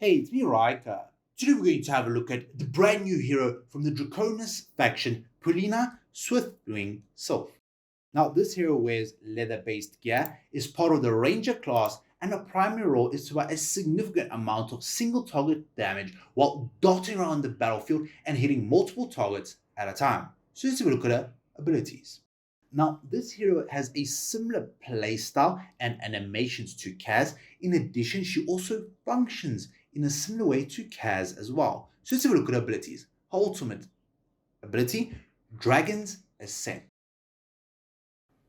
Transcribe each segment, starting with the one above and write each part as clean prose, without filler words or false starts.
Hey, it's me, Raika. Today we're going to have a look at the brand new hero from the Draconis faction, Pulina Swiftwing Sylph. Now, this hero wears leather-based gear, is part of the Ranger class, and her primary role is to provide a significant amount of single-target damage while darting around the battlefield and hitting multiple targets at a time. So let's have a look at her abilities. Now, this hero has a similar playstyle and animations to Kaz. In addition, she also functions in a similar way to Kaz as well. So let's have a look at her abilities. Her ultimate ability, Dragon's Ascent.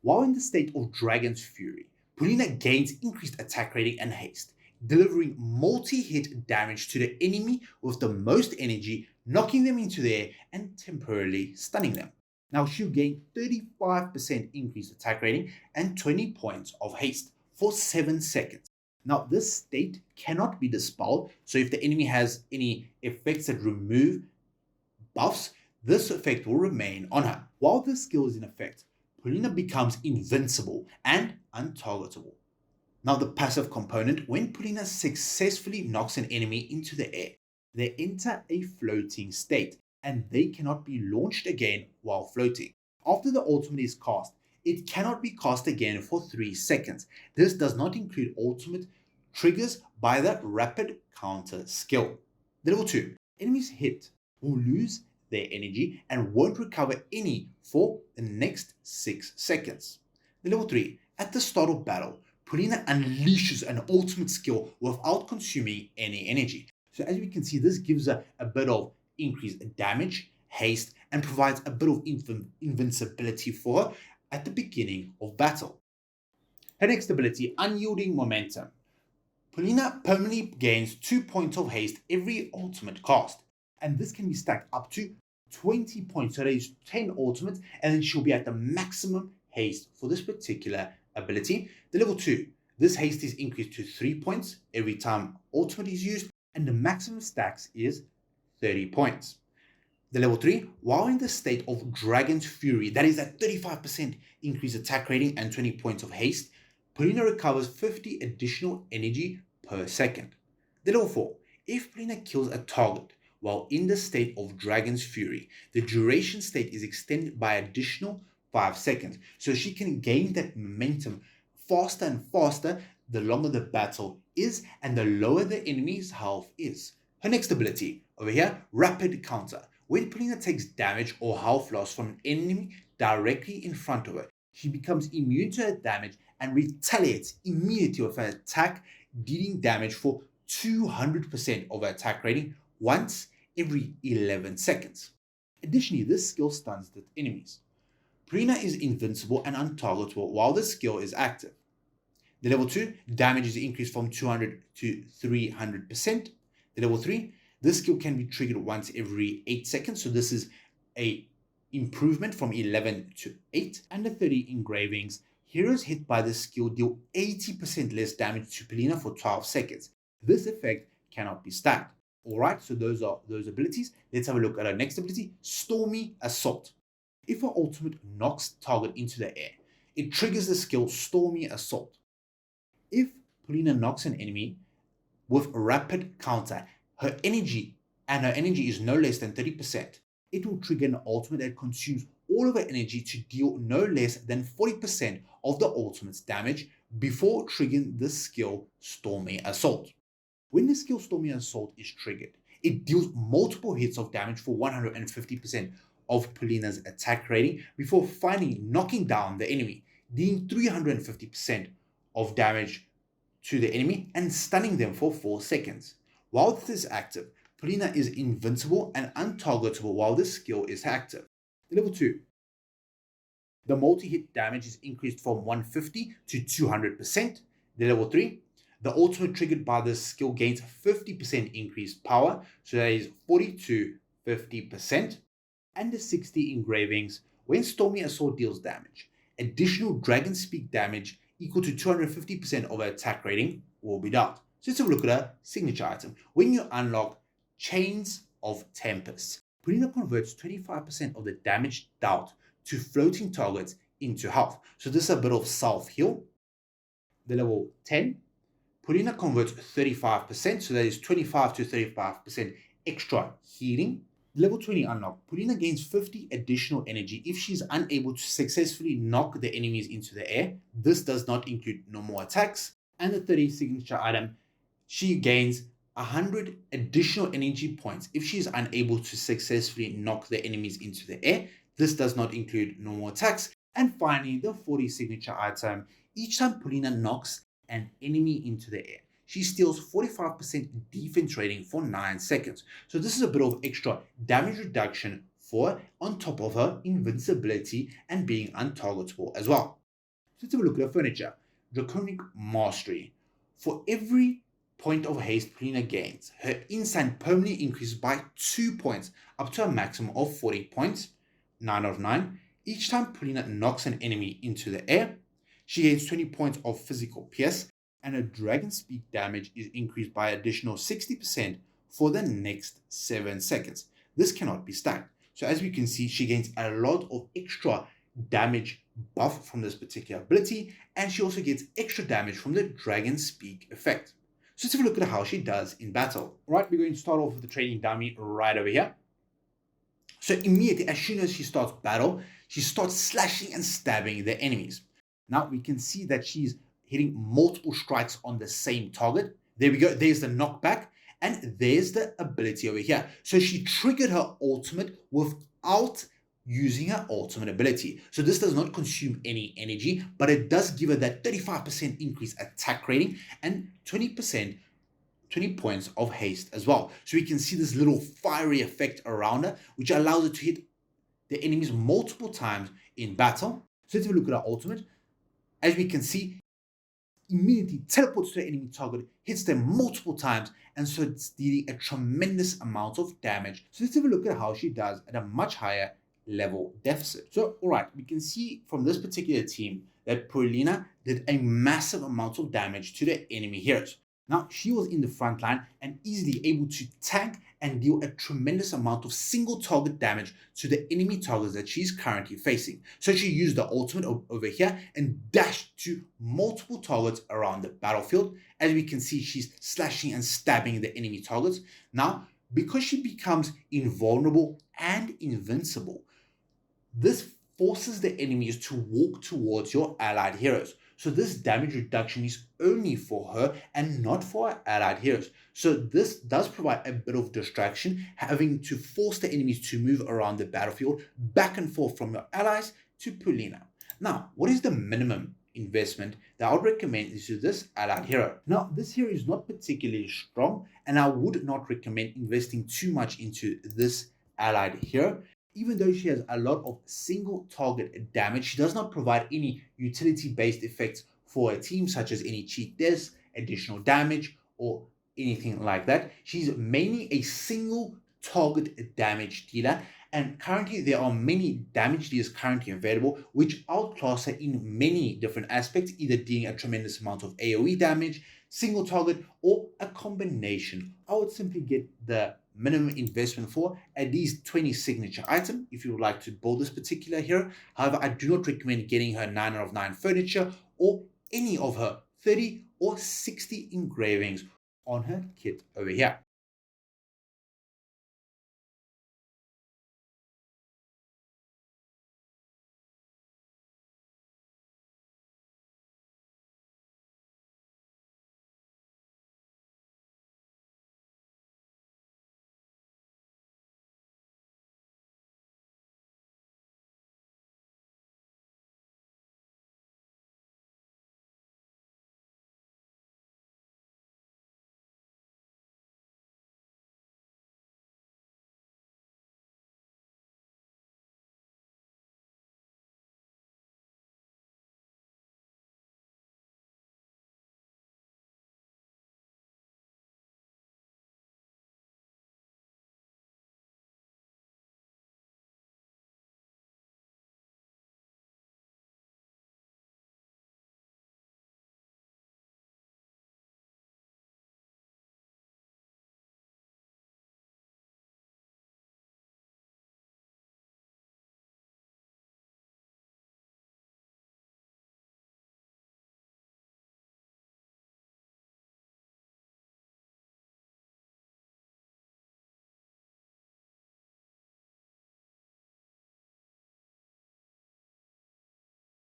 While in the state of Dragon's Fury, Pulina gains increased attack rating and haste, delivering multi-hit damage to the enemy with the most energy, knocking them into the air and temporarily stunning them. Now she'll gain 35% increased attack rating and 20 points of haste for 7 seconds. Now this state cannot be dispelled, so if the enemy has any effects that remove buffs, this effect will remain on her. While this skill is in effect, Pulina becomes invincible and untargetable. Now the passive component, when Pulina successfully knocks an enemy into the air, they enter a floating state and they cannot be launched again while floating. After the ultimate is cast, it cannot be cast again for 3 seconds. This does not include ultimate triggers by the rapid counter skill. The level 2, enemies hit will lose their energy and won't recover any for the next 6 seconds. The level 3, at the start of battle, Pulina unleashes an ultimate skill without consuming any energy. So as we can see, this gives her a bit of increased damage, haste, and provides a bit of invincibility for her at the beginning of battle. Her next ability, Unyielding Momentum. Pulina permanently gains 2 points of haste every ultimate cast, and this can be stacked up to 20 points. So that is 10 ultimates, and then she'll be at the maximum haste for this particular ability. The level 2, this haste is increased to 3 points every time ultimate is used, and the maximum stacks is 30 points. The level 3, while in the state of Dragon's Fury, that is at 35% increased attack rating and 20 points of haste, Pulina recovers 50 additional energy per second. The level 4, if Pulina kills a target while in the state of Dragon's Fury, the duration state is extended by additional 5 seconds, so she can gain that momentum faster and faster the longer the battle is and the lower the enemy's health is. Her next ability, over here, Rapid Counter. When Pulina takes damage or health loss from an enemy directly in front of her, she becomes immune to her damage and retaliates immediately with an attack, dealing damage for 200% of her attack rating once every 11 seconds. Additionally, this skill stuns the enemies. Pulina is invincible and untargetable while the skill is active. The level 2, damage is increased from 200 to 300%. The level 3, this skill can be triggered once every 8 seconds, so this is a improvement from 11 to 8. And the 30, Engravings. Heroes hit by this skill deal 80% less damage to Pulina for 12 seconds. This effect cannot be stacked. Alright, so those are those abilities. Let's have a look at our next ability, Stormy Assault. If her ultimate knocks target into the air, it triggers the skill Stormy Assault. If Pulina knocks an enemy with a rapid counter, her energy is no less than 30%, it will trigger an ultimate that consumes all of her energy to deal no less than 40% of the ultimate's damage before triggering the skill Stormy Assault. When the skill Stormy Assault is triggered, it deals multiple hits of damage for 150% of Pulina's attack rating before finally knocking down the enemy, dealing 350% of damage to the enemy and stunning them for 4 seconds. While this is active, Pulina is invincible and untargetable while this skill is active. Level 2. The multi-hit damage is increased from 150 to 200%. The level 3. The ultimate triggered by this skill gains 50% increased power, so that is 40 to 50%. And the 60, Engravings. When Stormy Assault deals damage, additional Dragon Speak damage equal to 250% of her attack rating will be dealt. So let's have a look at her signature item. When you unlock Chains of Tempest, Pulina converts 25% of the damage dealt to floating targets into health. So this is a bit of self-heal. The level 10, Pulina converts 35%, so that is 25 to 35% extra healing. Level 20 unlock. Pulina gains 50 additional energy if she's unable to successfully knock the enemies into the air. This does not include normal attacks. And the 30 signature item, she gains 100 additional energy points if she is unable to successfully knock the enemies into the air. This does not include normal attacks. And finally, the 40 signature item. Each time Pulina knocks an enemy into the air, she steals 45% defense rating for 9 seconds. So this is a bit of extra damage reduction for on top of her invincibility and being untargetable as well. So let's have a look at her furniture. Draconic Mastery. For every point of haste Pulina gains, her instant permanently increases by 2 points up to a maximum of 40 points, 9 out of 9. Each time Pulina knocks an enemy into the air, she gains 20 points of physical pierce, and her dragon speak damage is increased by additional 60% for the next 7 seconds. This cannot be stacked. So as we can see, she gains a lot of extra damage buff from this particular ability, and she also gets extra damage from the dragon speak effect. So let's have a look at how she does in battle. Right, we're going to start off with the training dummy right over here. So immediately, as soon as she starts battle, she starts slashing and stabbing the enemies. Now we can see that she's hitting multiple strikes on the same target. There we go. There's the knockback, and there's the ability over here. So she triggered her ultimate without using her ultimate ability. So this does not consume any energy, but it does give her that 35% increase attack rating and 20 points of haste as well. So we can see this little fiery effect around her, which allows her to hit the enemies multiple times in battle. So let's have a look at our ultimate. As we can see, immediately teleports to the enemy target, hits them multiple times, and so it's dealing a tremendous amount of damage. So let's have a look at how she does at a much higher level deficit. So, all right, we can see from this particular team that Pulina did a massive amount of damage to the enemy heroes. Now, she was in the front line and easily able to tank and deal a tremendous amount of single target damage to the enemy targets that she's currently facing. So she used the ultimate over here and dashed to multiple targets around the battlefield. As we can see, she's slashing and stabbing the enemy targets. Now, because she becomes invulnerable and invincible, this forces the enemies to walk towards your allied heroes. So this damage reduction is only for her and not for our allied heroes. So this does provide a bit of distraction, having to force the enemies to move around the battlefield back and forth from your allies to Pulina. Now, what is the minimum investment that I would recommend is to this allied hero? Now, this hero is not particularly strong, and I would not recommend investing too much into this allied hero. Even though she has a lot of single target damage, she does not provide any utility-based effects for a team, such as any cheat deaths, additional damage, or anything like that. She's mainly a single target damage dealer, and currently there are many damage dealers currently available, which outclass her in many different aspects, either dealing a tremendous amount of AoE damage, single target, or a combination. I would simply get the minimum investment for at least 20 signature item if you would like to build this particular hero. However, I do not recommend getting her 9 out of 9 furniture or any of her 30 or 60 engravings on her kit over here.